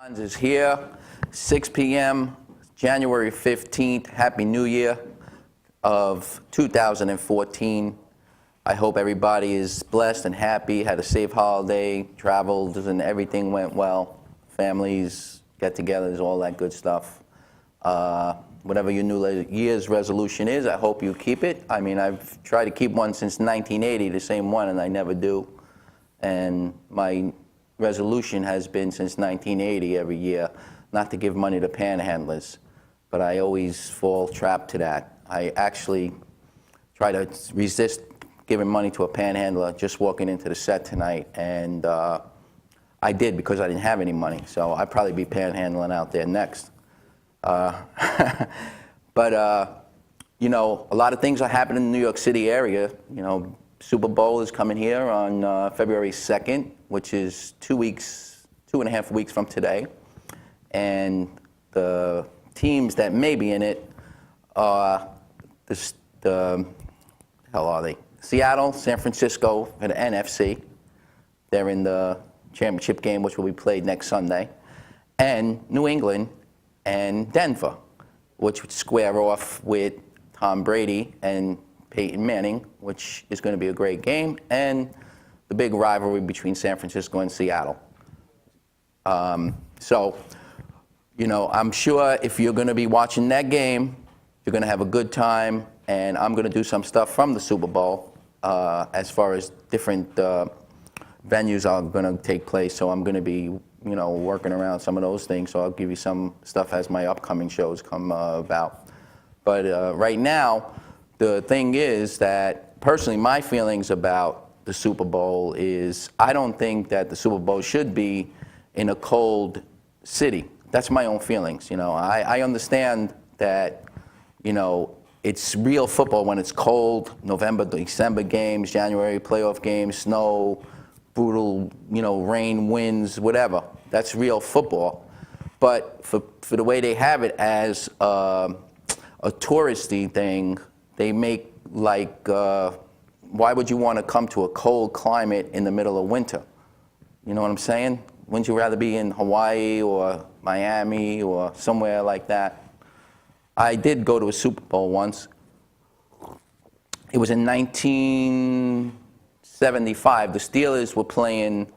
Is here, 6 p.m., January 15th. Happy New Year of 2014. I hope everybody is blessed and happy, had a safe holiday, traveled, and everything went well. Families, get-togethers, all that good stuff. Whatever your New Year's resolution is, I hope you keep it. I mean, I've tried to keep one since 1980, the same one, and I never do. And my resolution has been since 1980 every year not to give money to panhandlers, but I always fall trapped to that. I actually try to resist giving money to a panhandler just walking into the set tonight, and I did because I didn't have any money, so I'd probably be panhandling out there next. But you know, a lot of things are happening in the New York City area. You know, Super Bowl is coming here on February 2nd, which is 2.5 weeks from today. And the teams that may be in it are the hell are they? Seattle, San Francisco, and the NFC. They're in the championship game, which will be played next Sunday. And New England and Denver, which would square off with Tom Brady and Peyton Manning, which is going to be a great game, and the big rivalry between San Francisco and Seattle. So, you know, I'm sure if you're going to be watching that game, you're going to have a good time, and I'm going to do some stuff from the Super Bowl as far as different venues are going to take place. So I'm going to be, you know, working around some of those things. So I'll give you some stuff as my upcoming shows come about. But right now, the thing is that, personally, my feelings about the Super Bowl is I don't think that the Super Bowl should be in a cold city. That's my own feelings. You know, I understand that, you know, it's real football when it's cold, November, December games, January playoff games, snow, brutal, you know, rain, winds, whatever. That's real football. But for the way they have it as a touristy thing, they make like, why would you want to come to a cold climate in the middle of winter? You know what I'm saying? Wouldn't you rather be in Hawaii or Miami or somewhere like that? I did go to a Super Bowl once. It was in 1975. The Steelers were playing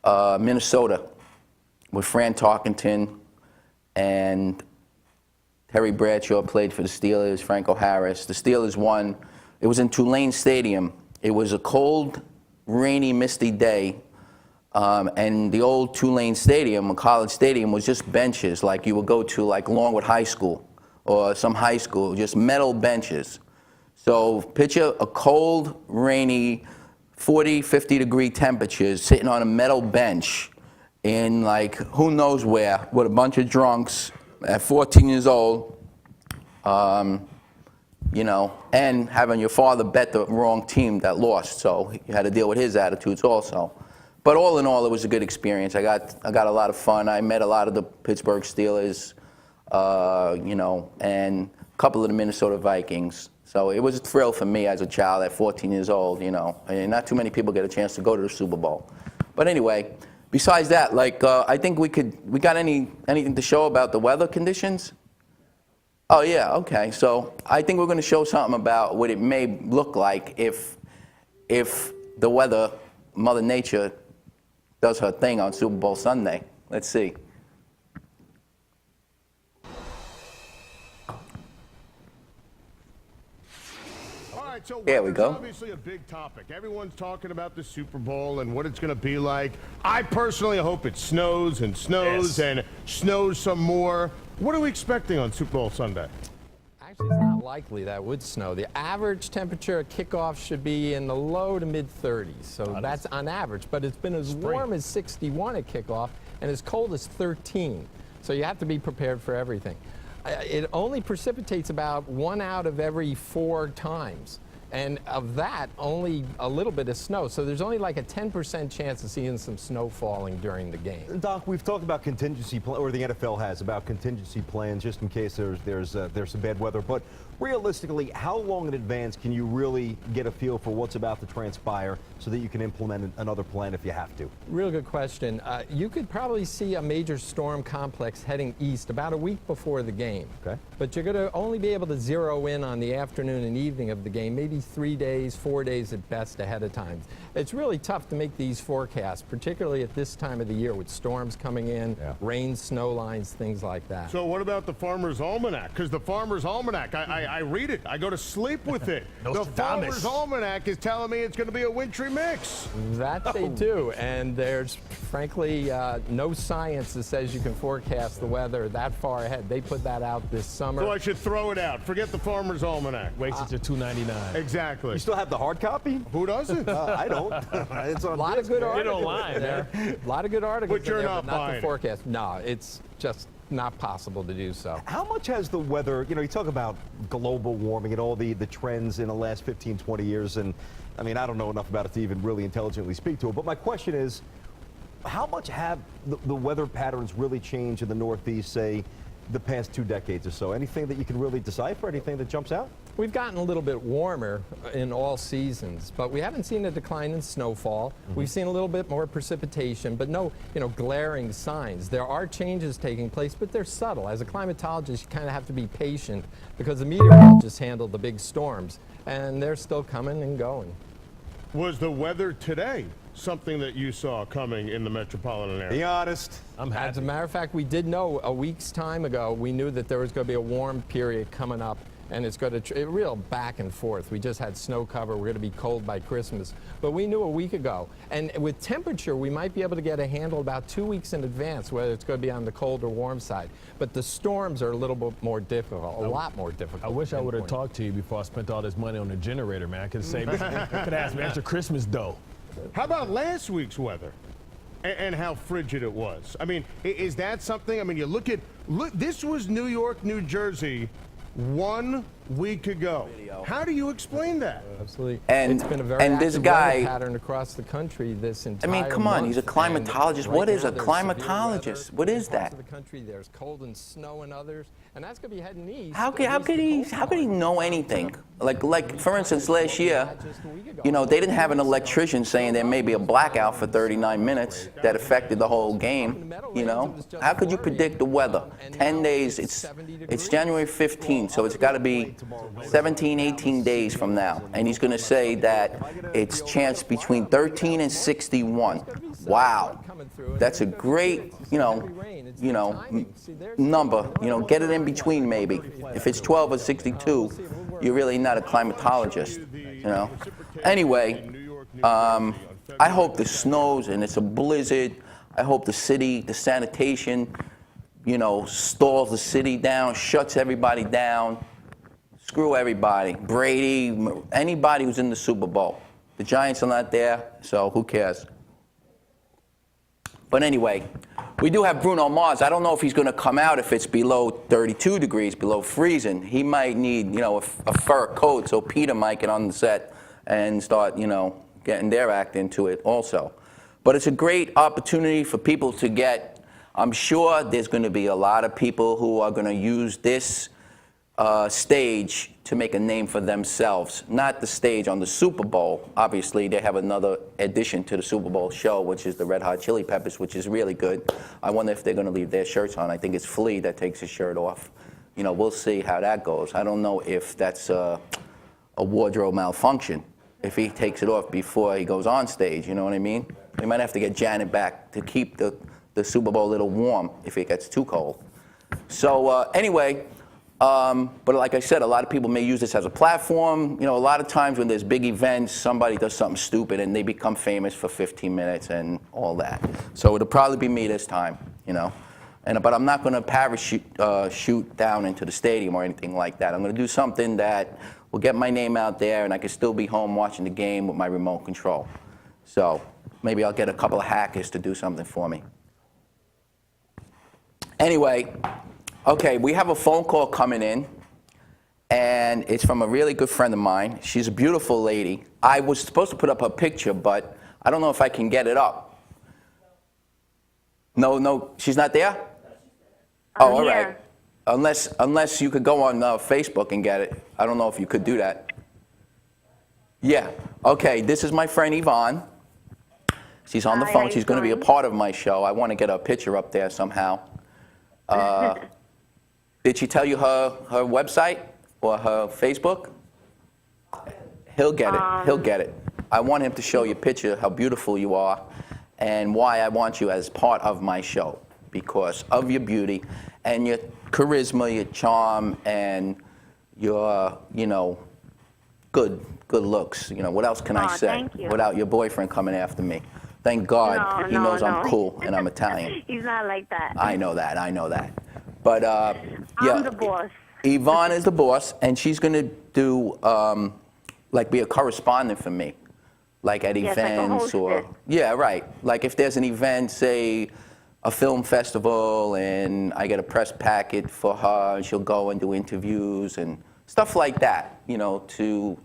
Minnesota with Fran Tarkenton, and Terry Bradshaw played for the Steelers, Franco Harris. The Steelers won. It was in Tulane Stadium. It was a cold, rainy, misty day. And the old Tulane Stadium, a college stadium, was just benches like you would go to like Longwood High School or some high school, just metal benches. So picture a cold, rainy, 40, 50-degree temperatures sitting on a metal bench in like who knows where with a bunch of drunks at 14 years old, you know, and having your father bet the wrong team that lost, so you had to deal with his attitudes also. But all in all, it was a good experience. I got a lot of fun. I met a lot of the Pittsburgh Steelers, you know, and a couple of the Minnesota Vikings. So it was a thrill for me as a child at 14 years old, you know. And not too many people get a chance to go to the Super Bowl. But anyway, besides that, like, I think we got anything to show about the weather conditions? Oh, yeah, okay. So I think we're going to show something about what it may look like if the weather, Mother Nature, does her thing on Super Bowl Sunday. Let's see. So there we go. Obviously a big topic. Everyone's talking about the Super Bowl and what it's going to be like. I personally hope it snows and snows and snows some more. What are we expecting on Super Bowl Sunday? Actually, it's not likely that would snow. The average temperature at kickoff should be in the low to mid 30s. So that's on average. But it's been as warm as 61 at kickoff and as cold as 13. So you have to be prepared for everything. It only precipitates about 1 out of every 4 times. And of that, only a little bit of snow. So there's only like a 10% chance of seeing some snow falling during the game. Doc, we've talked about contingency, or the NFL has, about contingency plans just in case there's some bad weather. But Realistically, how long in advance can you really get a feel for what's about to transpire so that you can implement another plan if you have to? Real good question. You could probably see a major storm complex heading east about a week before the game. Okay. But you're going to only be able to zero in on the afternoon and evening of the game, maybe 3 days, 4 days at best ahead of time. It's really tough to make these forecasts, particularly at this time of the year with storms coming in, rain, snow lines, things like that. So what about the Farmer's Almanac? Because the Farmer's Almanac, I read it. I go to sleep with it. The Farmer's Almanac is telling me it's going to be a wintry mix. That they do, and there's frankly no science that says you can forecast the weather that far ahead. They put that out this summer. So I should throw it out. Forget the Farmer's Almanac. Wait till $2.99. Exactly. You still have the hard copy? Who doesn't? I don't. It's on A lot of good articles online there. A lot of good articles. But you're in there, not but not buying the it. forecast. No, it's just not possible to do so. How much has the weather, you talk about global warming and all the trends in the last 15, 20 years, and I mean, I don't know enough about it to even really intelligently speak to it, but my question is, how much have the weather patterns really changed in the Northeast, say, the past 2 decades or so? Anything that you can really decipher, anything that jumps out? We've gotten a little bit warmer in all seasons, but we haven't seen a decline in snowfall. We've seen a little bit more precipitation, but no, glaring signs. There are changes taking place, but they're subtle. As a climatologist, you kind of have to be patient because the meteorologists handle the big storms, and they're still coming and going. Was the weather today something that you saw coming in the metropolitan area? Be honest. I'm happy. As a matter of fact, we did know a week's time ago, we knew that there was going to be a warm period coming up, and it's going to real back and forth. We just had snow cover. We're going to be cold by Christmas. But we knew a week ago. And with temperature, we might be able to get a handle about 2 weeks in advance whether it's going to be on the cold or warm side. But the storms are a little bit more difficult, a lot more difficult. I wish I would have pinpoint. talked to you before I spent all this money on the generator, man. I could save me. I could ask me extra Christmas dough. How about last week's weather and how frigid it was? I mean, is that something? I mean, you look, this was New York, New Jersey 1 week ago. How do you explain that? Absolutely. And- it's been a very and this active guy- weather pattern across the country this entire I mean, come on, month. he's a And climatologist. right What is now a there's severe climatologist? weather What in is parts that? of the country. There's cold and snow in others, and that's going to be heading east. How at could least the cold he part. know anything? Like for instance, last year, Just a week ago. they didn't have an electrician saying there may be a blackout for 39 minutes that affected the whole game. How could you predict the weather? 10 days. It's January 15th, so it's got to be 17, 18 days from now, and he's going to say that it's chance between 13 and 61. Wow, that's a great number. Get it in between maybe. If it's 12 or 62, you're really not a climatologist. Anyway, I hope the snows and it's a blizzard. I hope the city, the sanitation, stalls the city down, shuts everybody down. Screw everybody. Brady, anybody who's in the Super Bowl. The Giants are not there, so who cares? But anyway, we do have Bruno Mars. I don't know if he's going to come out if it's below 32 degrees, below freezing. He might need, a fur coat, so Peter might get on the set and start, getting their act into it also. But it's a great opportunity for people to get, I'm sure there's going to be a lot of people who are going to use this stage to make a name for themselves. Not the stage on the Super Bowl. Obviously, they have another addition to the Super Bowl show, which is the Red Hot Chili Peppers, which is really good. I wonder if they're going to leave their shirts on. I think it's Flea that takes his shirt off. We'll see how that goes. I don't know if that's a wardrobe malfunction, if he takes it off before he goes on stage, you know what I mean? We might have to get Janet back to keep the Super Bowl a little warm if it gets too cold. So anyway, but like I said, a lot of people may use this as a platform. A lot of times when there's big events, somebody does something stupid and they become famous for 15 minutes and all that. So it'll probably be me this time, But I'm not going to parachute shoot down into the stadium or anything like that. I'm going to do something that will get my name out there and I can still be home watching the game with my remote control. So maybe I'll get a couple of hackers to do something for me. Anyway, okay, we have a phone call coming in, and it's from a really good friend of mine. She's a beautiful lady. I was supposed to put up her picture, but I don't know if I can get it up. No, she's not there? Oh, all right. Unless you could go on Facebook and get it. I don't know if you could do that. Yeah. Okay, this is my friend Yvonne. She's on the Hi, phone. how She's you going to be a doing? part of my show. I want to get a picture up there somehow. Did she tell you her website or her Facebook? He'll get it. He'll get it. I want him to show you a picture how beautiful you are and why I want you as part of my show, because of your beauty and your charisma, your charm, and your, good looks. What else can I say thank you. without your boyfriend coming after me? Thank God he knows I'm cool and I'm Italian. He's not like that. I know that. But yeah, I'm the boss. Yvonne is the boss, and she's going to do be a correspondent for me, like at Yes, like a events or hostess. yeah, right. Like if there's an event, say a film festival, and I get a press packet for her, and she'll go and do interviews and stuff like that. To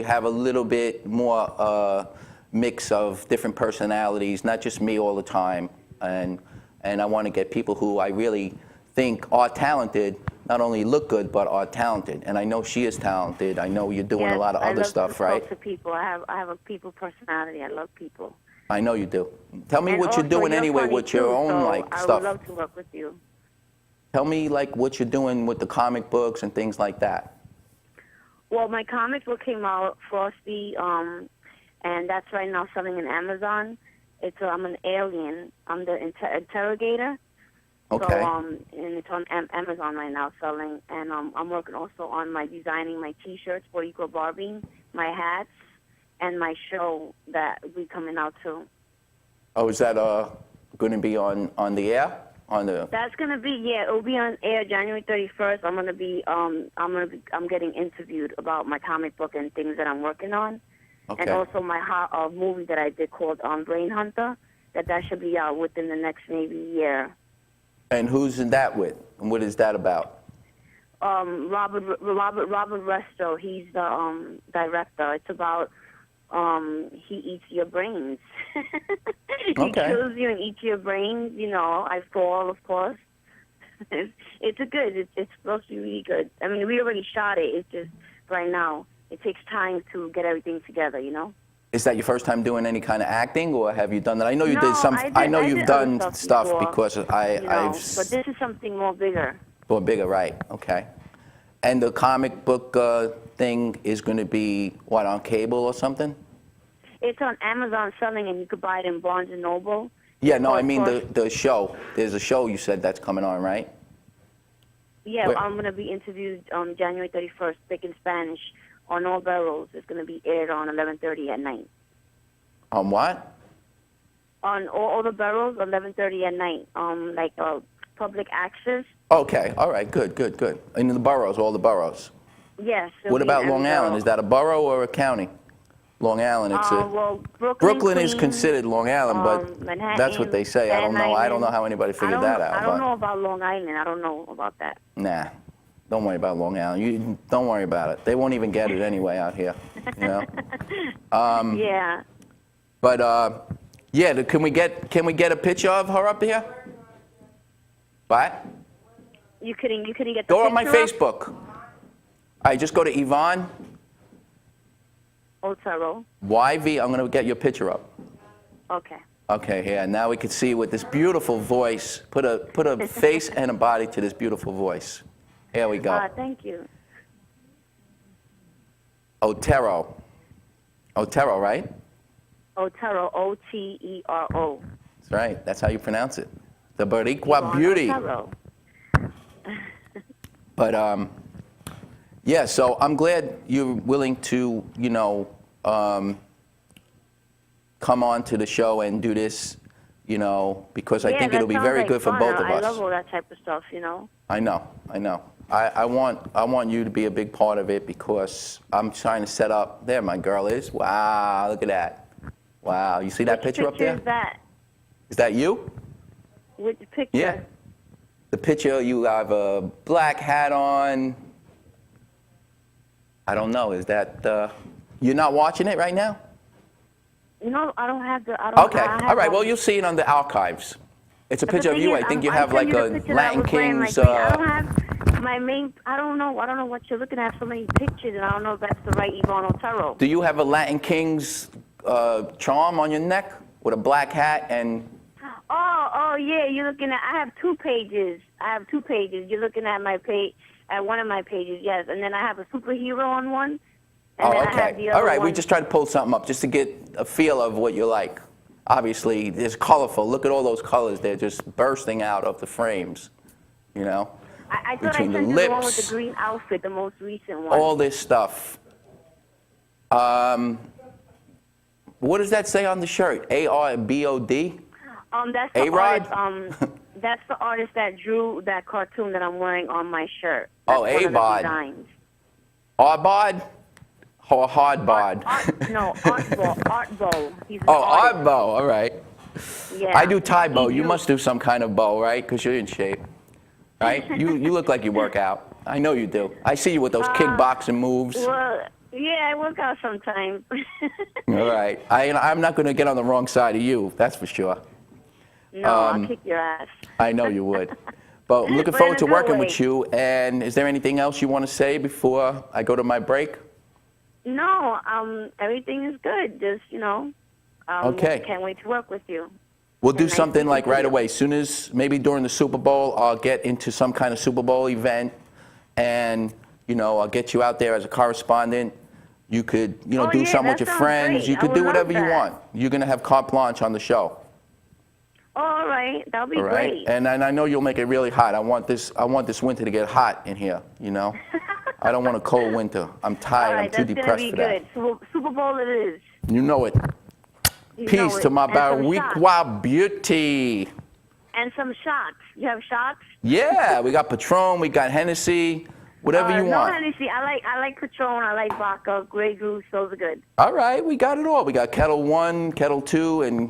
have a little bit more mix of different personalities, not just me all the time, and I want to get people who I really think are talented, not only look good, but are talented. And I know she is talented. I know you're doing Yes, a lot of I other love stuff, to right? Talk to people. I have a people personality. I love people. I know you do. Tell me And what you're also, doing anyway funny with your too, own so I stuff. would love to work with you. Tell me what you're doing with the comic books and things like that. Well, my comic book came out, Frosty, and that's right now selling in Amazon. I'm an alien. I'm the interrogator. Okay. So, and it's on Amazon right now selling. And I'm working also on designing my T-shirts for Equal Barbie, my hats, and my show that will be coming out too. Oh, is that going to be on the air? That's gonna be it'll be on air January 31st. I'm getting interviewed about my comic book and things that I'm working on, Okay. and also my movie that I did called Brain Hunter. That should be out within the next maybe year. And who's in that with? And what is that about? Robert Resto. He's the director. It's about he eats your brains. He Okay. kills you and eats your brains. I fall, of course. It's supposed to be really good. I mean, we already shot it. It's just right now it takes time to get everything together. Is that your first time doing any kind of acting, or have you done that? I know you No, did some. I know I you've did done other stuff before, because I've. But this is something more bigger. Or bigger, right? Okay. And the comic book thing is going to be what, on cable or something? It's on Amazon selling, and you could buy it in Barnes and Noble. Yeah, no, I Of mean course. the show. There's a show you said that's coming on, right? Yeah, Where- I'm going to be interviewed on January 31st, speaking Spanish, on All Barrels. It's going to be aired on 11:30 at night. On what? On all the barrels, 11:30 at night. Public access. Okay, all right, good. In the boroughs, all the boroughs. Yes. it'll What be about in Long Island? Is that a borough or a county? Long Island, it's Well, Brooklyn is Queens, considered Long Island, but Manhattan, that's what they say. I don't know. I don't know how anybody figured that out. I don't but know about Long Island. I don't know about that. Nah, don't worry about Long Island. You don't worry about it. They won't even get it anyway out here. Yeah. But yeah, can we get a picture of her up here? What? You couldn't get the Go on my picture up? Facebook. All right, just go to Yvonne Otero. YV. I'm gonna get your picture up. Okay. Okay, here. Now we can see with this beautiful voice. Put a face and a body to this beautiful voice. Here we go. Thank you. Otero, right? Otero, Otero. That's right. That's how you pronounce it. The Boricua beauty. Otero. But yeah. So I'm glad you're willing to, come on to the show and do this, because I think that it'll be sounds very like good for fun. both of I us. love all that type of stuff, I know. I want you to be a big part of it because I'm trying to set up. There, my girl is. Wow, look at that. Wow, you see that picture up there? Which picture is that? Is that you? Which picture? Yeah. The picture, you have a black hat on. I don't know. Is that? You're not watching it right now? No, I don't have the. I don't. Okay. I have All right. all- Well, you'll see it on the archives. It's a But the picture of thing you. is, I think you I'm have like sending you a the picture that I Latin was wearing, Kings. I don't have. I don't know what you're looking at. So many pictures, and I don't know if that's the right Yvonne Otero. Do you have a Latin King's charm on your neck with a black hat and? Oh, yeah. You're looking at. I have 2 pages. You're looking at my page, at one of my pages, yes. And then I have a superhero on one. And then I have the other All right. one. We just try to pull something up just to get a feel of what you like. Obviously, it's colorful. Look at all those colors. They're just bursting out of the frames. You know. I thought Between I the sent you the one with lips, the green outfit, the most recent one. all this stuff. What does that say on the shirt? A-R-B-O-D? That's the A-Rod? artist, that's the artist that drew that cartoon that I'm wearing on my shirt. Oh, That's one of the A-Bod. designs. Arbod? Or Hardbod? Artbo. He's an Oh, artist. Artbo. All right. Yeah. I do Thai bow. He You drew- must do some kind of bow, right? Because you're in shape, right? You look like you work out. I know you do. I see you with those kickboxing moves. Well, yeah, I work out sometimes. All right. I'm not going to get on the wrong side of you. That's for sure. No, I'll kick your ass. I know you would. But I'm looking But forward to in a good working way. with you. And is there anything else you want to say before I go to my break? No, everything is good. Just, Okay. can't wait to work with you. We'll do nice something like speaking to right you. away. Soon as maybe during the Super Bowl, I'll get into some kind of Super Bowl event, and I'll get you out there as a correspondent. You could, Oh, do yeah, something with that your sounds friends. great. You I could would do love whatever you that. want. You're gonna have carte blanche on the show. All right, that'll be All right. great. And I know you'll make it really hot. I want this winter to get hot in here. I don't want a cold winter. I'm All tired. right, I'm too that's depressed gonna for be that. good. Super Bowl it is. You know it. You know Peace it. to my And some Barriqua beauty. And some shots. You have shots? Yeah, we got Patron, we got Hennessy, whatever you no, want. Hennessy. I like Patron. I like vodka. Grey Goose. Those are good. All right, we got it all. We got Kettle 1, Kettle 2, and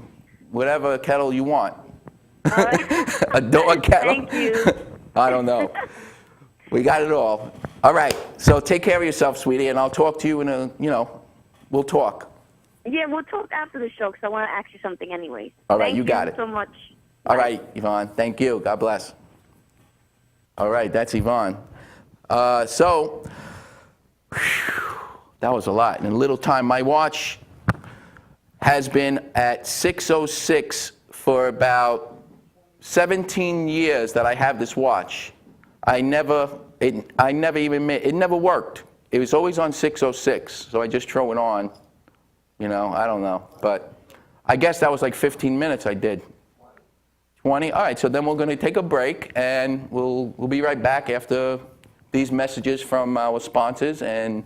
whatever kettle you want. All right. A dog kettle? Thank you. I don't know. We got it all. All right, so take care of yourself, sweetie, and I'll talk to you we'll talk. Yeah, we'll talk after the show because I want to ask you something anyways. All right, Thank you got it. so much. All right, Yvonne, thank you. God bless. All right, that's Yvonne. So, that was a lot. In a little time, my watch has been at 6:06 for about 17 years that I have this watch. It never worked. It was always on 6:06, so I just throw it on. I don't know, but I guess that was like 15 minutes I did. 20. All right, so then we're going to take a break, and we'll be right back after these messages from our sponsors and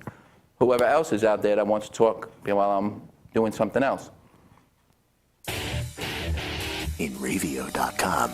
whoever else is out there that wants to talk while I'm doing something else. InRavio.com.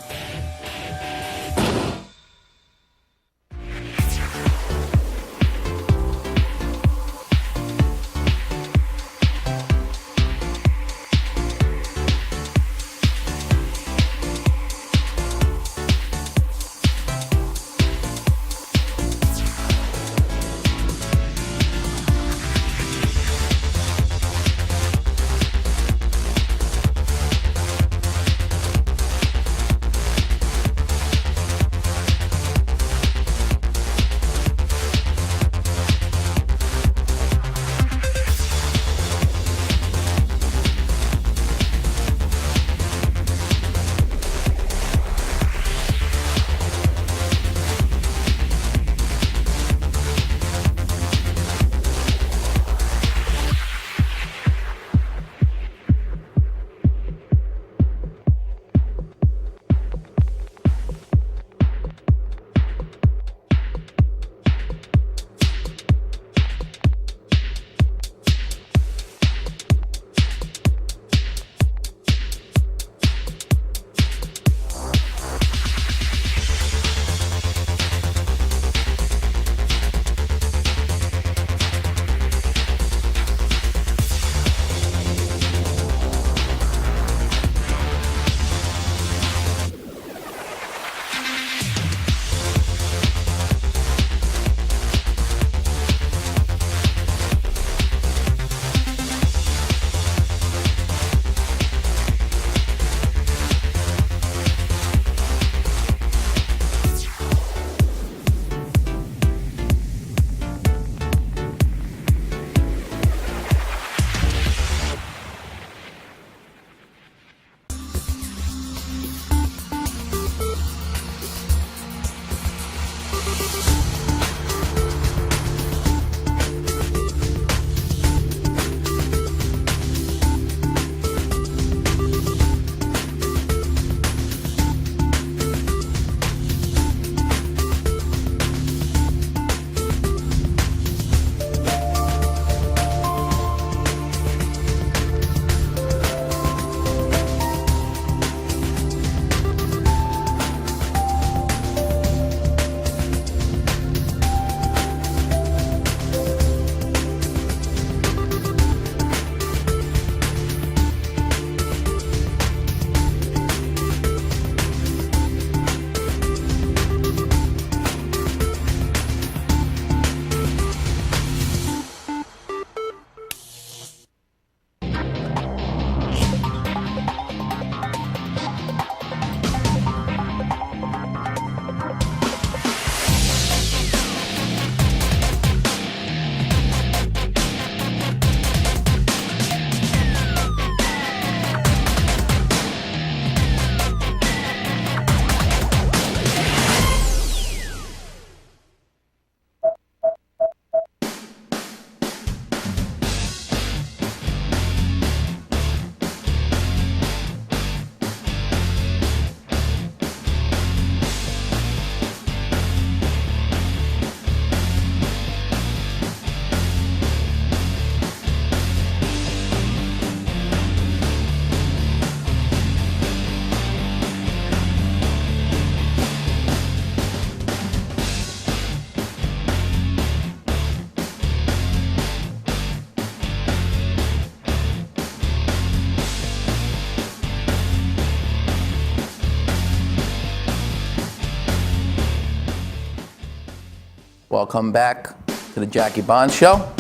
Welcome back to the Jackie Bond Show.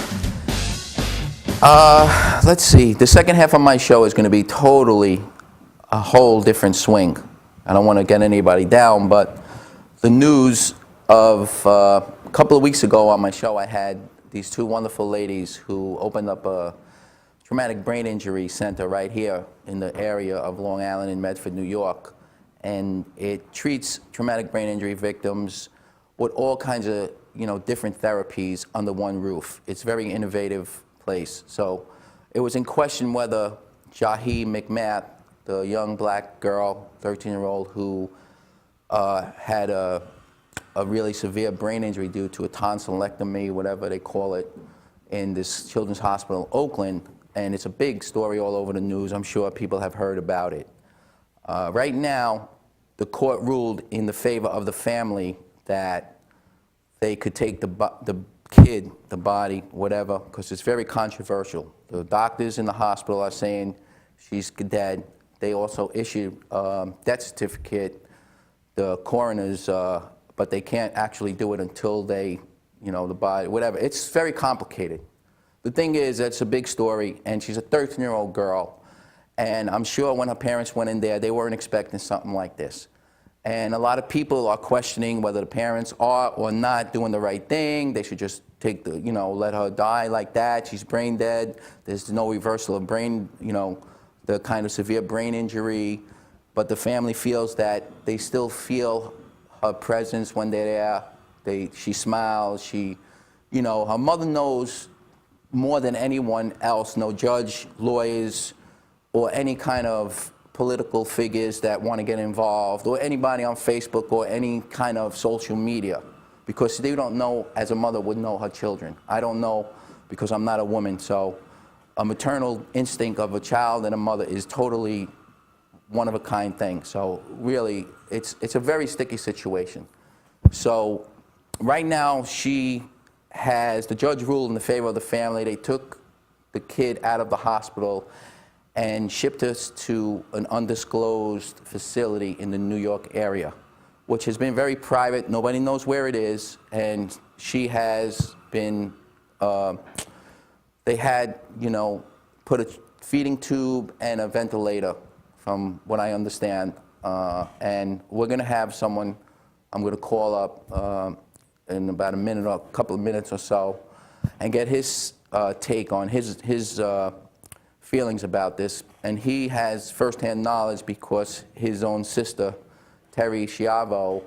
Let's see. The second half of my show is going to be totally a whole different swing. I don't want to get anybody down, but the news of a couple of weeks ago on my show, I had these two wonderful ladies who opened up a traumatic brain injury center right here in the area of Long Island in Medford, New York. And it treats traumatic brain injury victims with all kinds of, different therapies under one roof. It's a very innovative place. So it was in question whether Jahi McMath, the young black girl, 13-year-old, who had a really severe brain injury due to a tonsillectomy, whatever they call it, in this children's hospital in Oakland. And it's a big story all over the news. I'm sure people have heard about it. Right now, the court ruled in the favor of the family that they could take the kid, the body, whatever, because it's very controversial. The doctors in the hospital are saying she's dead. They also issued a death certificate, the coroners, but they can't actually do it until they, the body, whatever. It's very complicated. The thing is, it's a big story, and she's a 13-year-old girl, and I'm sure when her parents went in there, they weren't expecting something like this. And a lot of people are questioning whether the parents are or not doing the right thing. They should just take the, let her die like that. She's brain dead. There's no reversal of brain, the kind of severe brain injury. But the family feels that they still feel her presence when they're there. She smiles. Her mother knows more than anyone else, no judge, lawyers, or any kind of political figures that want to get involved, or anybody on Facebook or any kind of social media, because they don't know, as a mother would know her children. I don't know because I'm not a woman, so a maternal instinct of a child and a mother is totally one-of-a-kind thing. So really, it's a very sticky situation. So right now, the judge ruled in the favor of the family. They took the kid out of the hospital and shipped us to an undisclosed facility in the New York area, which has been very private. Nobody knows where it is, and she has been, they had, put a feeding tube and a ventilator, from what I understand, and we're gonna have someone I'm gonna call up in about a couple of minutes or so, and get his take on his feelings about this. And he has firsthand knowledge because his own sister, Terri Schiavo,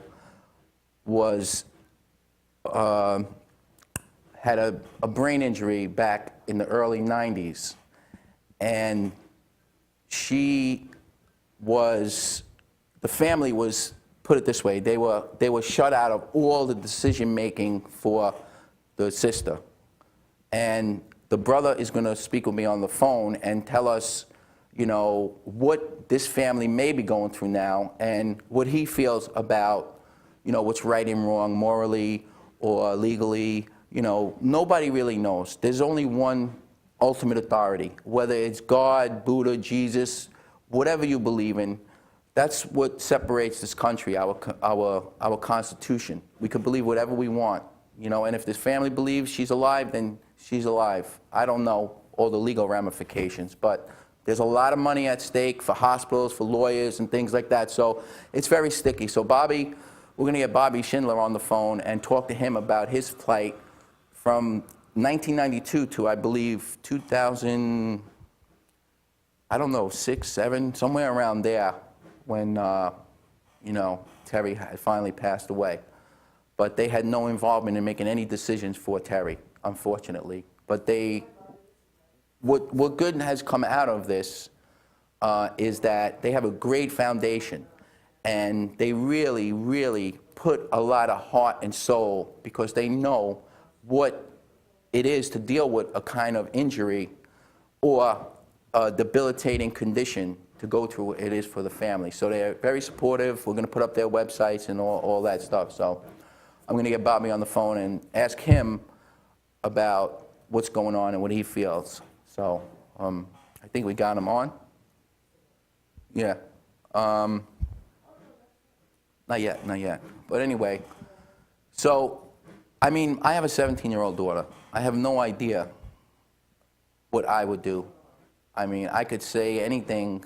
had a brain injury back in the early 90s. And the family was, put it this way, they were shut out of all the decision making for the sister. And the brother is going to speak with me on the phone and tell us, what this family may be going through now and what he feels about, what's right and wrong morally or legally. Nobody really knows. There's only one ultimate authority, whether it's God, Buddha, Jesus, whatever you believe in. That's what separates this country, our Constitution. We can believe whatever we want, and if this family believes she's alive, then she's alive. I don't know all the legal ramifications, but there's a lot of money at stake for hospitals, for lawyers, and things like that, so it's very sticky. So we're going to get Bobby Schindler on the phone and talk to him about his plight from 1992 to, I believe, 2000, I don't know, 6, 7, somewhere around there, when, Terri had finally passed away. But they had no involvement in making any decisions for Terri, unfortunately. But what good has come out of this is that they have a great foundation. And they really, really put a lot of heart and soul because they know what it is to deal with a kind of injury or a debilitating condition to go through what it is for the family. So they're very supportive. We're going to put up their websites and all that stuff. So I'm going to get Bobby on the phone and ask him about what's going on and what he feels. So I think we got him on. Yeah. Not yet. But anyway, so I mean, I have a 17-year-old daughter. I have no idea what I would do. I mean, I could say anything,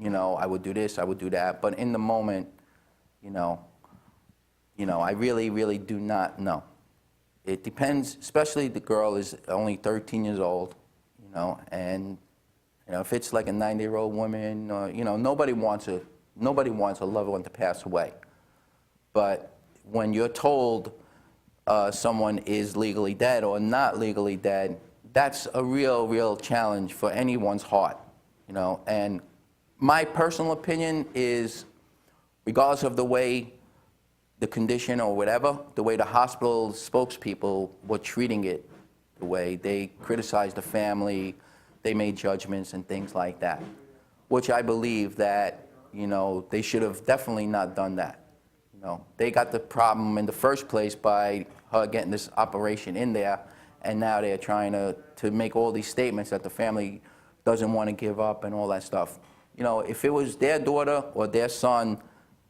I would do this, I would do that, but in the moment, I really, really do not know. It depends, especially the girl is only 13 years old, and if it's like a 90-year-old woman, nobody wants a loved one to pass away. But when you're told someone is legally dead or not legally dead, that's a real, real challenge for anyone's heart, And my personal opinion is, regardless of the way the condition or whatever, the way the hospital spokespeople were treating it, the way they criticized the family, they made judgments and things like that, which I believe that, they should have definitely not done that. They got the problem in the first place by her getting this operation in there, and now they're trying to make all these statements that the family doesn't want to give up and all that stuff. If it was their daughter or their son,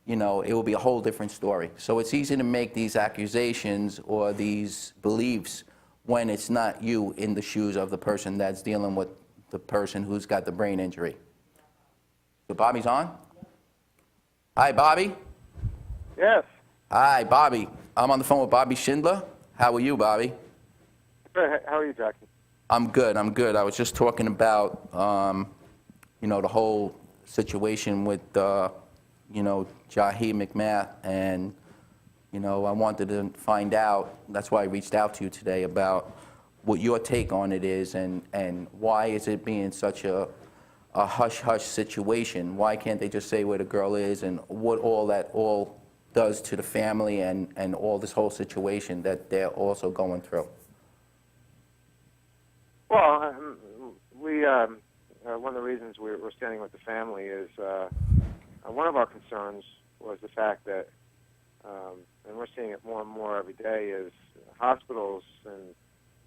it would be a whole different story. So it's easy to make these accusations or these beliefs when it's not you in the shoes of the person that's dealing with the person who's got the brain injury. So Bobby's on? Hi, Bobby. Yes. Hi, Bobby. I'm on the phone with Bobby Schindler. How are you, Bobby? Good. How are you, Jackie? I'm good. I was just talking about, the whole situation with, Jahi McMath, and, I wanted to find out, that's why I reached out to you today, about what your take on it is, and why is it being such a hush-hush situation? Why can't they just say where the girl is, and what all does to the family and all this whole situation that they're also going through? Well, one of the reasons we're standing with the family is one of our concerns was the fact that, and we're seeing it more and more every day, is hospitals and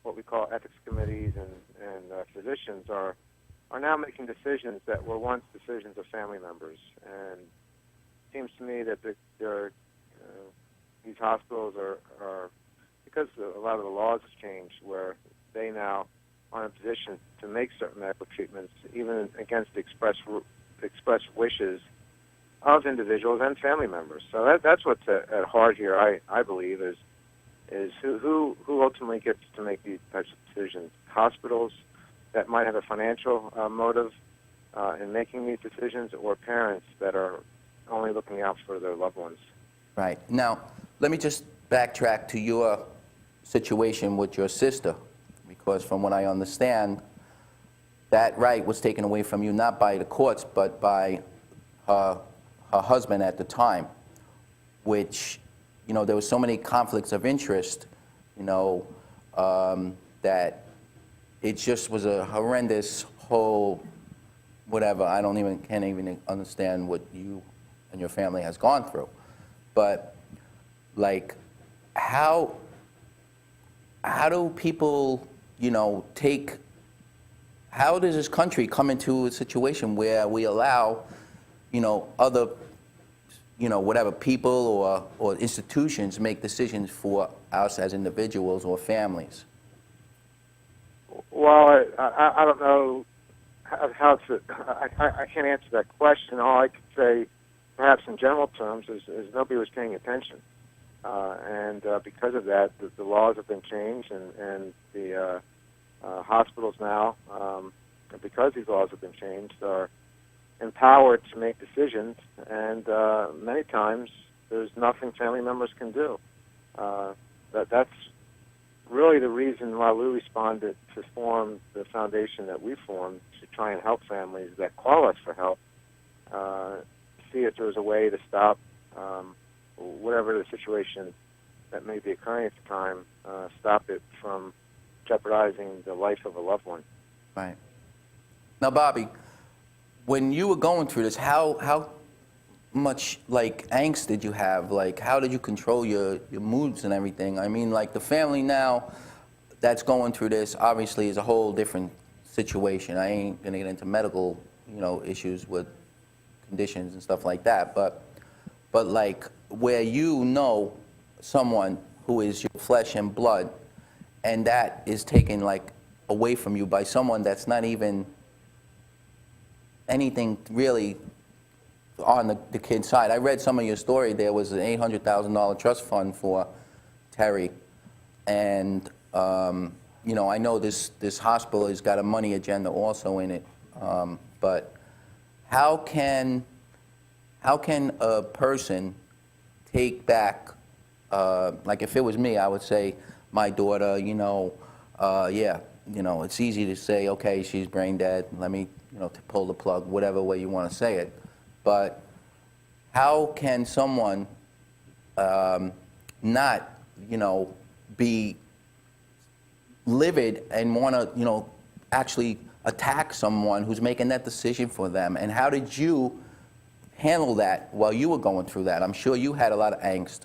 what we call ethics committees and physicians are now making decisions that were once decisions of family members. And it seems to me that these hospitals are, because a lot of the laws have changed, where they now are in a position to make certain medical treatments, even against the express wishes of individuals and family members. So that's what's at heart here, I believe, is who ultimately gets to make these types of decisions. Hospitals that might have a financial motive in making these decisions, or parents that are only looking out for their loved ones. Right. Now, let me just backtrack to your situation with your sister, because from what I understand, that right was taken away from you not by the courts, but by her husband at the time, which, there was so many conflicts of interest, that it just was a horrendous whole whatever. I can't even understand what you and your family has gone through. But, like, how do people, how does this country come into a situation where we allow, other, whatever people or institutions make decisions for us as individuals or families? Well, I don't know how to. I can't answer that question. All I could say, perhaps in general terms, is nobody was paying attention, and because of that, the laws have been changed, and the hospitals now, because these laws have been changed, are empowered to make decisions, and many times there's nothing family members can do. That's really the reason why we responded to form the foundation that we formed, to try and help families that call us for help, see if there was a way to stop whatever the situation that may be occurring at the time, stop it from jeopardizing the life of a loved one. Right. Now, Bobby, when you were going through this, how much, like, angst did you have? Like, how did you control your moods and everything? I mean, like, the family now that's going through this obviously is a whole different situation. I ain't gonna get into medical, issues with conditions and stuff like that, but like, where someone who is your flesh and blood, and that is taken like away from you by someone that's not even anything really on the kid's side. I read some of your story. There was an $800,000 trust fund for Terri, and you know, I know this hospital has got a money agenda also in it, but how can a person take back, like if it was me, I would say, my daughter, you know, yeah, you know, it's easy to say, okay, she's brain dead, let me, you know, to pull the plug, whatever way you want to say it. But how can someone not, you know, be livid and want to, you know, actually attack someone who's making that decision for them? And how did you handle that while you were going through that? I'm sure you had a lot of angst.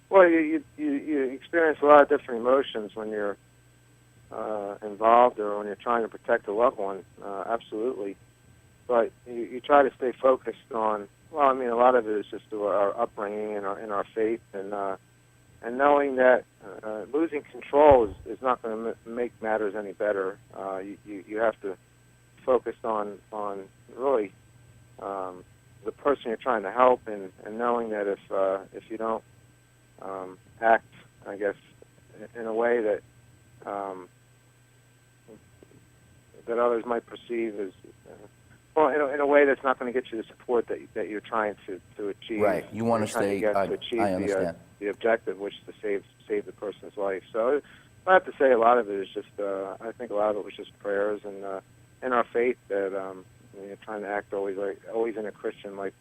Well, you experience a lot of different emotions when you're involved or when you're trying to protect a loved one, absolutely. But you try to stay focused on, well, I mean, a lot of it is just our upbringing and our faith, and knowing that losing control is not going to make matters any better. You have to focus on really the person you're trying to help, and knowing that if you don't act, I guess, in a way that that others might perceive as, well, in a way that's not going to get you the support that you're trying to achieve. Right. You want to stay. To achieve I understand. the objective, which is to save the person's life. So I have to say, a lot of it is just. I think a lot of it was just prayers and our faith that you're trying to act always in a Christian-like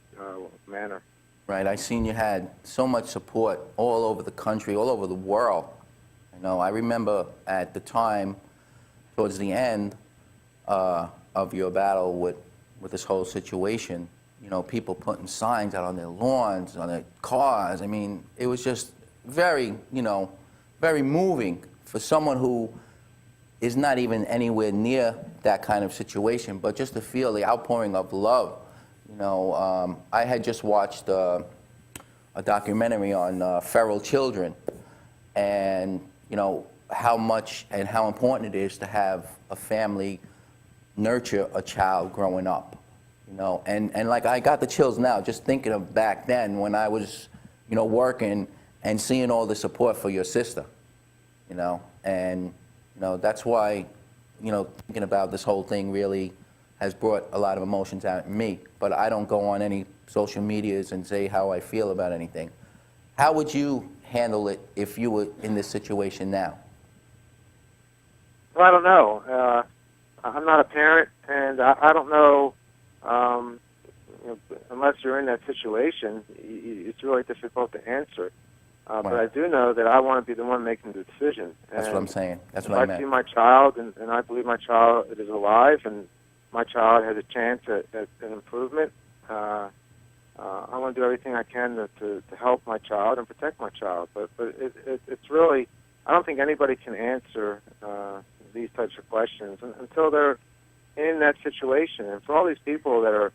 manner. Right. I seen you had so much support all over the country, all over the world. You know, I remember at the time, towards the end of your battle with this whole situation, you know, people putting signs out on their lawns, on their cars. I mean, it was just very, you know, very moving for someone who is not even anywhere near that kind of situation, but just to feel the outpouring of love. You know, I had just watched a documentary on feral children, and, you know, how much and how important it is to have a family nurture a child growing up, you know. And like, I got the chills now just thinking of back then when I was, you know, working and seeing all the support for your sister, you know. And, you know, that's why, you know, thinking about this whole thing really has brought a lot of emotions out in me. But I don't go on any social medias and say how I feel about anything. How would you handle it if you were in this situation now? Well, I don't know. I'm not a parent, and I don't know, you know, unless you're in that situation, it's really difficult to answer. But I do know that I want to be the one making the decision. That's what I'm saying. That's what I I meant. see my child, and I believe my child is alive, and my child has a chance at an improvement. I want to do everything I can to help my child and protect my child. But it's really, I don't think anybody can answer these types of questions until they're in that situation. And for all these people that are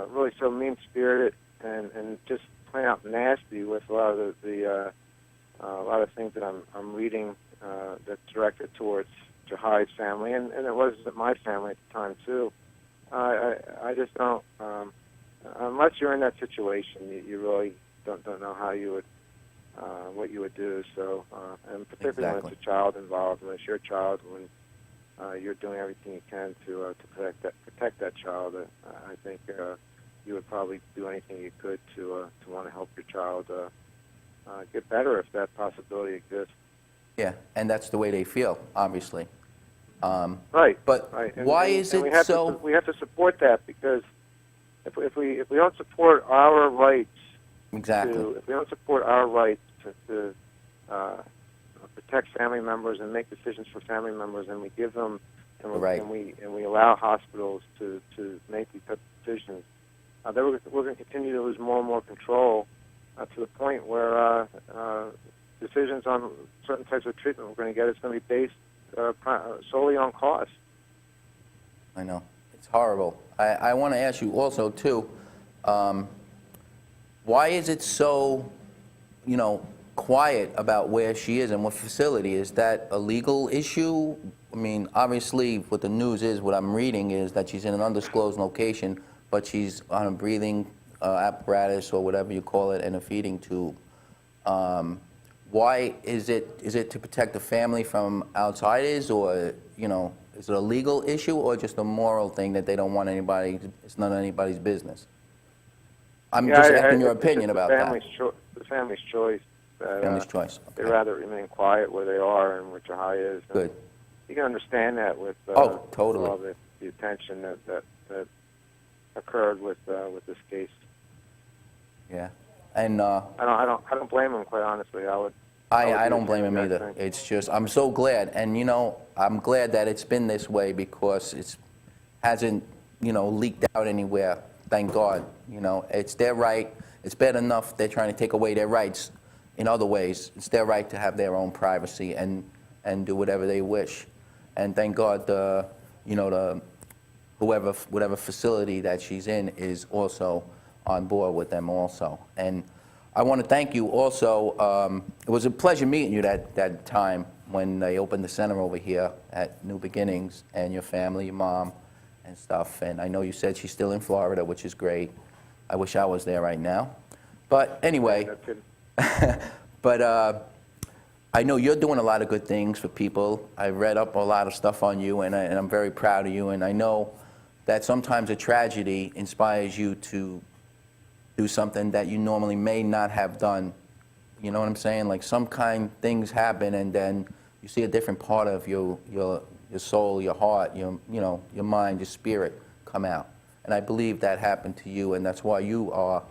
really so mean-spirited and just plain out nasty with a lot of a lot of things that I'm reading that's directed towards Jahi's family, and it was my family at the time too. I just don't. Unless you're in that situation, you really don't know how you would. What you would do. So, and particularly when it's a child involved, when it's your child, when you're doing everything you can to protect that child, I think you would probably do anything you could to want to help your child get better if that possibility exists. Yeah, and that's the way they feel, obviously. Right. But right. why is it so? We have to support that, because if we don't support our rights. Exactly. If we don't support our rights to protect family members and make decisions for family members, and we give them, and we allow hospitals to make these types of decisions, then we're going to continue to lose more and more control to the point where decisions on certain types of treatment we're going to get is going to be based solely on cost. I know. It's horrible. I want to ask you also, too, why is it so, quiet about where she is and what facility? Is that a legal issue? I mean, obviously, what the news is, what I'm reading is that she's in an undisclosed location, but she's on a breathing apparatus or whatever you call it and a feeding tube. Why is it to protect the family from outsiders, or, is it a legal issue or just a moral thing that they don't want anybody, it's not anybody's business? I'm just asking your opinion about that. The family's choice. Family's choice. They'd rather remain quiet where they are and where Jahi is. And Good. you can understand that with totally. all the attention that occurred with this case. Yeah, and I don't blame him, quite honestly. I don't blame him that either. thing. It's just, I'm so glad, and I'm glad that it's been this way because it hasn't leaked out anywhere. Thank God. It's their right. It's bad enough they're trying to take away their rights in other ways. It's their right to have their own privacy and do whatever they wish. And thank God whatever facility that she's in is also on board with them also. And I want to thank you also. It was a pleasure meeting you that time when they opened the center over here at New Beginnings, and your family, your mom and stuff. And I know you said she's still in Florida, which is great. I wish I was there right now. But anyway, but I know you're doing a lot of good things for people. I read up a lot of stuff on you, and I'm very proud of you. And I know that sometimes a tragedy inspires you to do something that you normally may not have done. You know what I'm saying? Like things happen, and then you see a different part of your soul, your heart, your mind, your spirit come out. And I believe that happened to you, and that's why you are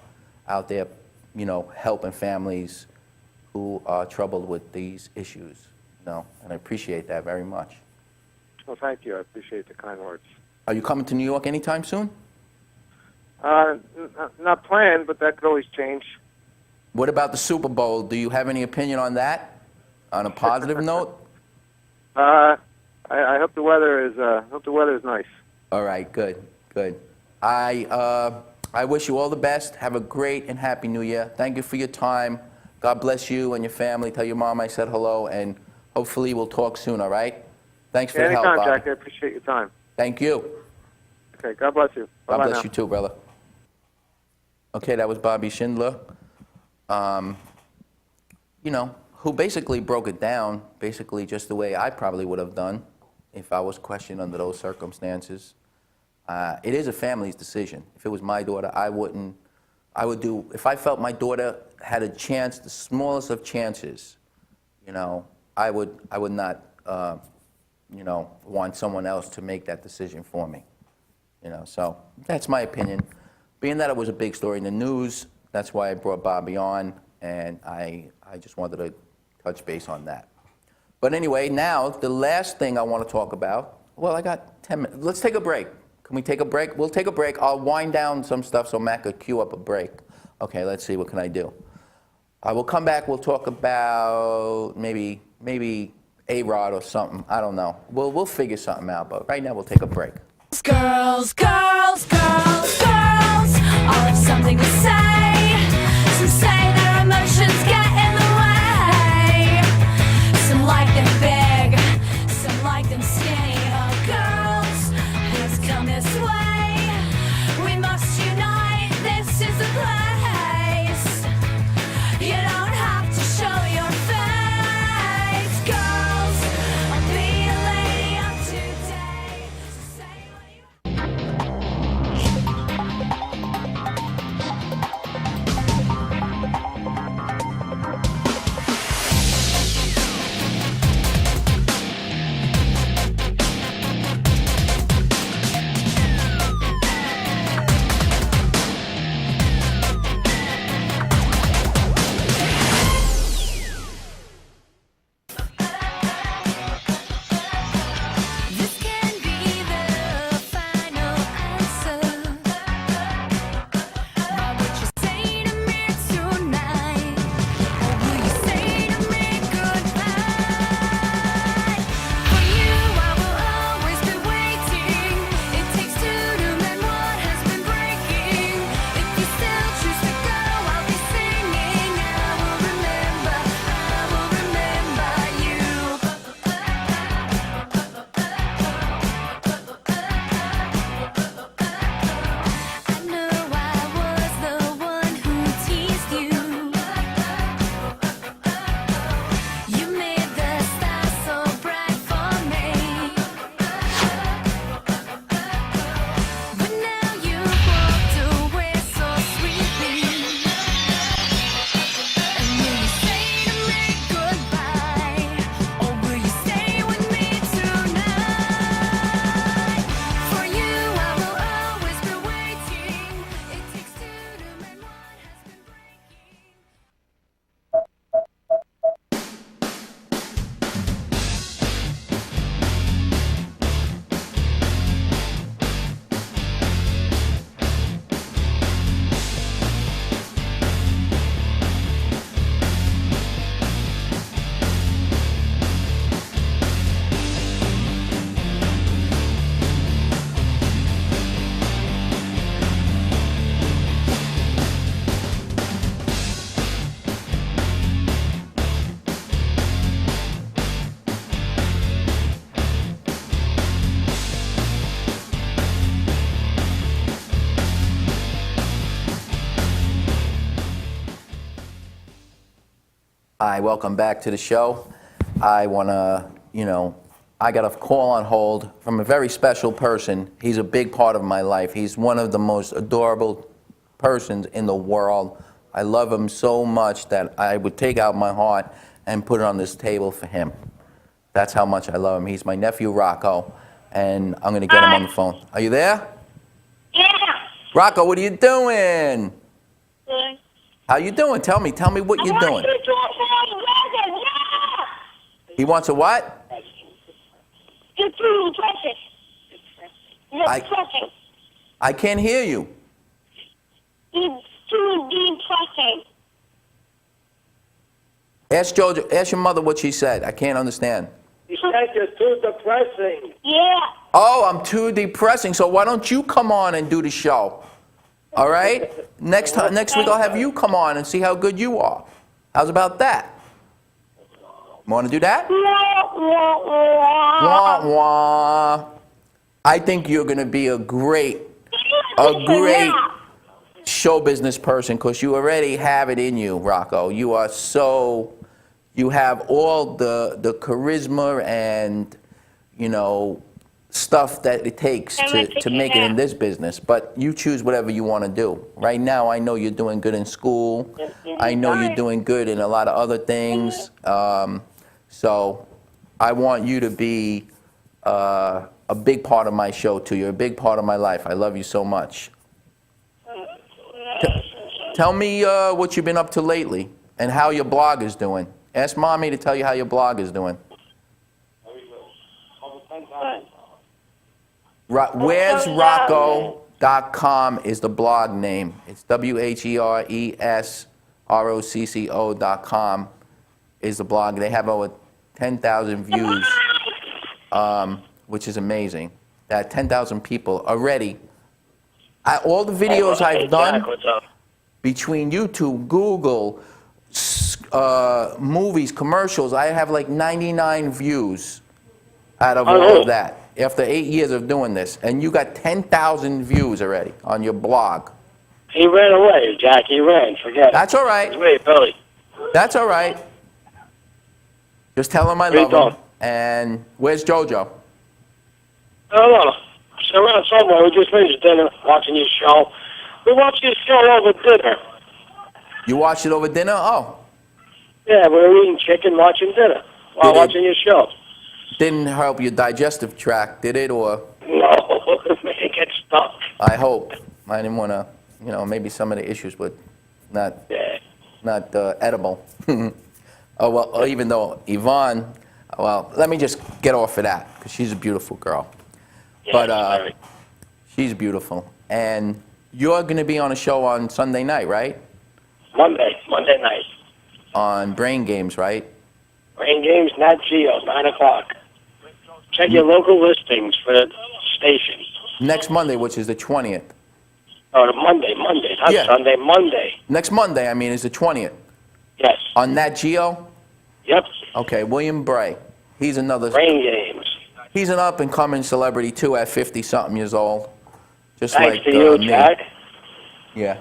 out there, helping families who are troubled with these issues. And I appreciate that very much. Well, thank you. I appreciate the kind words. Are you coming to New York anytime soon? Not planned, but that could always change. What about the Super Bowl? Do you have any opinion on that? On a positive note? I hope the weather is nice. All right, good. I wish you all the best. Have a great and happy New Year. Thank you for your time. God bless you and your family. Tell your mom I said hello, and hopefully we'll talk soon, all right? Thanks for the help, anytime, Bobby. Jack. I appreciate your time. Thank you. Okay, God bless you. God Bye-bye bless now. you too, brother. Okay, that was Bobby Schindler, who basically broke it down, basically just the way I probably would have done if I was questioned under those circumstances. It is a family's decision. If it was my daughter, if I felt my daughter had a chance, the smallest of chances, I would not, want someone else to make that decision for me. So that's my opinion. Being that it was a big story in the news, that's why I brought Bobby on, and I just wanted to touch base on that. But anyway, now the last thing I want to talk about, well, I got 10 minutes. Let's take a break. Can we take a break? We'll take a break. I'll wind down some stuff so Matt could cue up a break. Okay, let's see, what can I do? We'll come back, we'll talk about maybe A-Rod or something. I don't know. We'll figure something out, but right now we'll take a break. Girls, girls, girls, girls, all have something to say. Some say their emotions get in the way. Some like them big, some like them skinny. Oh, girls, please come this way. We must unite, this is the place. You don't have to show your face. Girls, I'll be a lady of today. So say what you Hi, welcome back to the show. I want to, I got a call on hold from a very special person. He's a big part of my life. He's one of the most adorable persons in the world. I love him so much that I would take out my heart and put it on this table for him. That's how much I love him. He's my nephew, Rocco, and I'm going to get him on the phone. Are you there? Yeah. Rocco, what are you doing? Good. How you doing? Tell me what you're doing. He wants a what? It's too depressing. I can't hear you. It's too depressing. Ask Jojo, ask your mother what she said. I can't understand. He said you're too depressing. Yeah. Oh, I'm too depressing, so why don't you come on and do the show? All right? Next week I'll have you come on and see how good you are. How's about that? Want to do that? Wah, wah. I think you're going to be a great show business person because you already have it in you, Rocco. You have all the charisma and, stuff that it takes to make it in this business. But you choose whatever you want to do. Right now, I know you're doing good in school. I know you're doing good in a lot of other things. So I want you to be a big part of my show, too. You're a big part of my life. I love you so much. Tell me what you've been up to lately and how your blog is doing. Ask Mommy to tell you how your blog is doing. Where's Rocco.com is the blog name. It's Where'sRocco.com is the blog. They have over 10,000 views, which is amazing. That 10,000 people already. All the videos I've done between YouTube, Google, movies, commercials, I have like 99 views out of all of that after 8 years of doing this. And you got 10,000 views already on your blog. He ran away, Jack. He ran. Forget it. That's all right. Wait, Billy. That's all right. Just tell him I love him. And where's JoJo? I don't know. She's around somewhere. We just finished dinner, watching your show. We watched your show over dinner. You watched it over dinner? Oh. Yeah, we were eating chicken, watching dinner while watching your show. Didn't help your digestive tract, did it? Or no, it gets stuck. I hope. I didn't want to, maybe some of the issues with not edible. Oh, well, even though Yvonne, well, let me just get off of that because she's a beautiful girl. Yeah, but she's beautiful. And you're going to be on a show on Sunday night, right? Monday night. On Brain Games, right? Brain Games, Nat Geo, 9 o'clock. Check your local listings for the station. Next Monday, which is the 20th. Oh, Monday, not Sunday, Monday. Next Monday, is the 20th. Yes. On Nat Geo? Yep. Okay, William Bray. He's another... Brain Games. He's an up-and-coming celebrity, too, at 50-something years old. Just Thanks like to you, me. Jack. Yeah.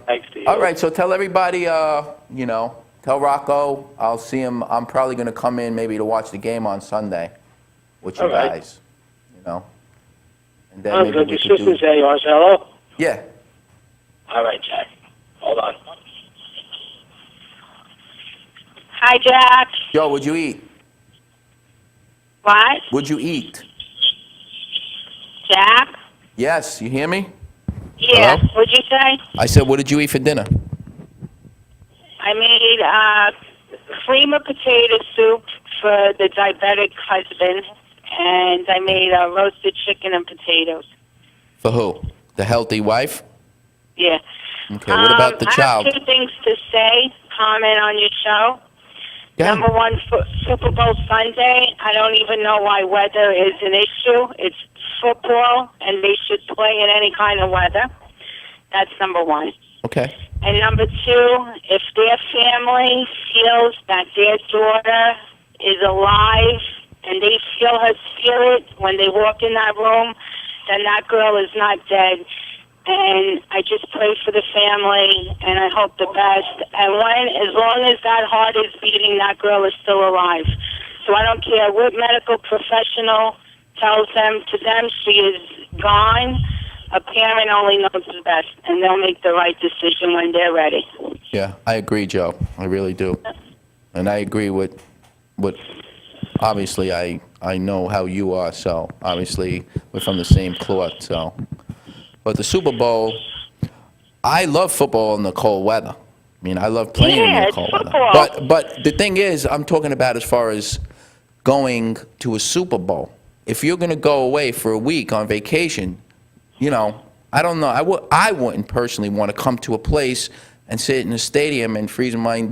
Thanks to you. All right, so tell everybody, tell Rocco I'll see him. I'm probably going to come in maybe to watch the game on Sunday with you guys, And then Sounds maybe good. we Your could sister's there. You want to say hello? Yeah. All right, Jack. Hold on. Hi, Jack. Joe, would you eat? What? Would you eat? Jack? Yes, you hear me? Yeah. Hello? What'd you say? I said, what did you eat for dinner? I made cream of potato soup for the diabetic husband, and I made roasted chicken and potatoes. For who? The healthy wife? Yeah. Okay, what about the child? I have two things to say, comment on your show. Yeah. Number one, for Super Bowl Sunday, I don't even know why weather is an issue. It's football, and they should play in any kind of weather. That's number one. Okay. And number two, if their family feels that their daughter is alive and they feel her spirit when they walk in that room, then that girl is not dead. and I just pray for the family, and I hope the best. And as long as that heart is beating, that girl is still alive. So I don't care what medical professional tells them. To them, she is gone. A parent only knows the best, and they'll make the right decision when they're ready. Yeah, I agree, Joe. I really do. And I agree with obviously, I know how you are, so obviously we're from the same cloth, so. But the Super Bowl, I love football in the cold weather. I mean, I love playing in the cold weather. But the thing is, I'm talking about as far as going to a Super Bowl. If you're going to go away for a week on vacation, you know, I don't know. I wouldn't personally want to come to a place and sit in a stadium and freeze my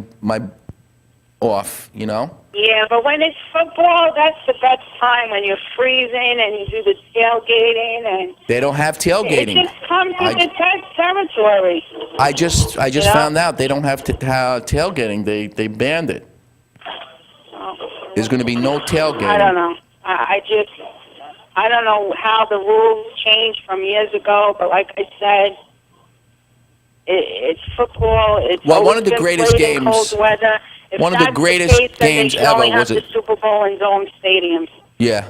off, you know? Yeah, but when it's football, that's the best time when you're freezing and you do the tailgating and They don't have tailgating. it just comes with the territory. I just found out they don't have tailgating. They banned it. There's going to be no tailgating. I don't know. I don't know how the rules changed from years ago, but like I said, it's football. It's Well, one of the always been greatest played in games- cold weather. If one of the that's greatest case, then games they should only ever was have it- the Super Bowl in dome stadiums. Yeah.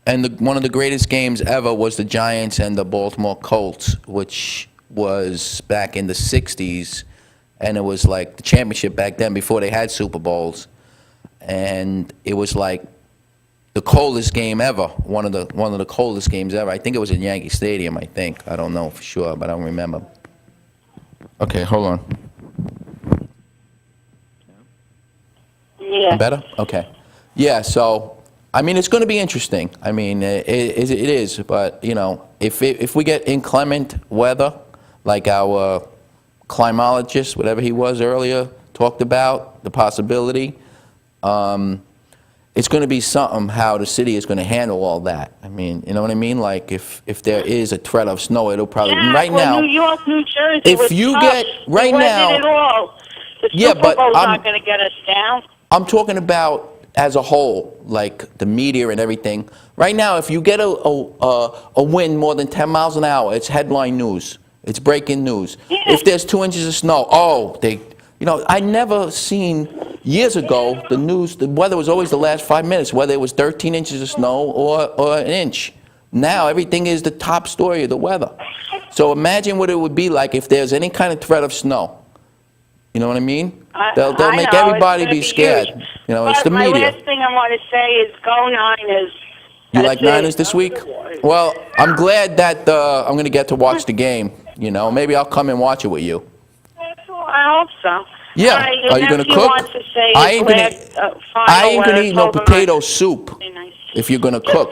And one of the greatest games ever was the Giants and the Baltimore Colts, which was back in the 60s. And it was like the championship back then before they had Super Bowls. And it was like the coldest game ever, one of the coldest games ever. I think it was in Yankee Stadium, I think. I don't know for sure, but I don't remember. Okay, hold on. Yeah. Better? Okay. Yeah, so, I mean, it's going to be interesting. I mean, it is, but, you know, if we get inclement weather, like our climatologist, whatever he was earlier, talked about, the possibility, it's going to be something how the city is going to handle all that. I mean, you know what I mean? Like, if there is a threat of snow, it'll probably, right well, now, New York, New Jersey if was you tough. get, right We now, weathered it all. The Yeah, Super but Bowl's I'm- not going to get us down. I'm talking about as a whole, like the media and everything. Right now, if you get a wind more than 10 miles an hour, it's headline news. It's breaking news. Yeah. If there's 2 inches of snow, you know, I never seen, years ago, the news, the weather was always the last 5 minutes, whether it was 13 inches of snow or an inch. Now, everything is the top story of the weather. So imagine what it would be like if there's any kind of threat of snow. You know what I mean? They'll I make know, everybody it's gonna be scared. huge. You know, But it's the my media. last thing I want to say is go Niners. You That's like it. Niners this week? Well, I'm glad that I'm going to get to watch the game. You know, maybe I'll come and watch it with you. I hope so. Yeah. All right, your Are you going to nephew cook? wants to say I his ain't gonna. last, final I ain't gonna words. eat no Hold on. potato soup Nice. if you're going to cook.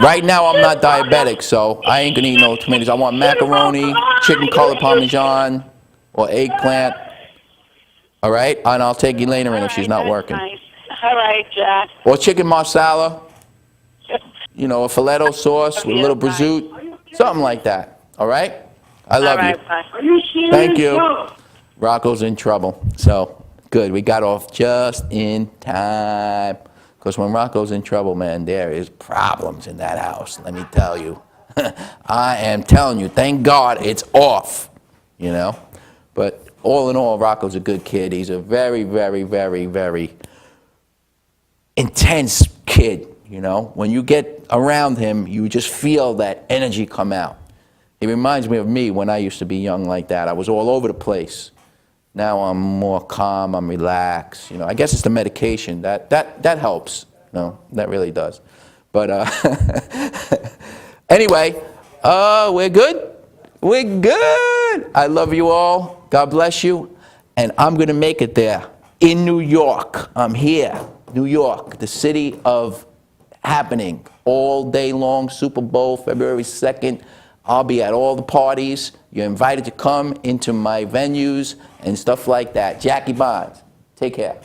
Right now, I'm not diabetic, so I ain't going to eat no tomatoes. I want macaroni, chicken colored parmesan, or eggplant. All right? And I'll take Elena in if she's not That's working. Nice. All right, Jack. Or chicken marsala, you know, a filetto sauce with a little prosciutto, something like that. All right? I love All you. right, bye. Thank you. Rocco's in trouble. So, good. We got off just in time. Because when Rocco's in trouble, man, there is problems in that house, let me tell you. I am telling you, thank God it's off, you know. But all in all, Rocco's a good kid. He's a very, very, very, very intense kid, you know. When you get around him, you just feel that energy come out. He reminds me of me when I used to be young like that. I was all over the place. Now I'm more calm, I'm relaxed. You know, I guess it's the medication. That helps. You know, that really does. But anyway, we're good? We're good. I love you all. God bless you. And I'm going to make it there in New York. I'm here, New York, the city of happening all day long. Super Bowl, February 2nd. I'll be at all the parties. You're invited to come into my venues and stuff like that. Jackie Bonds, take care.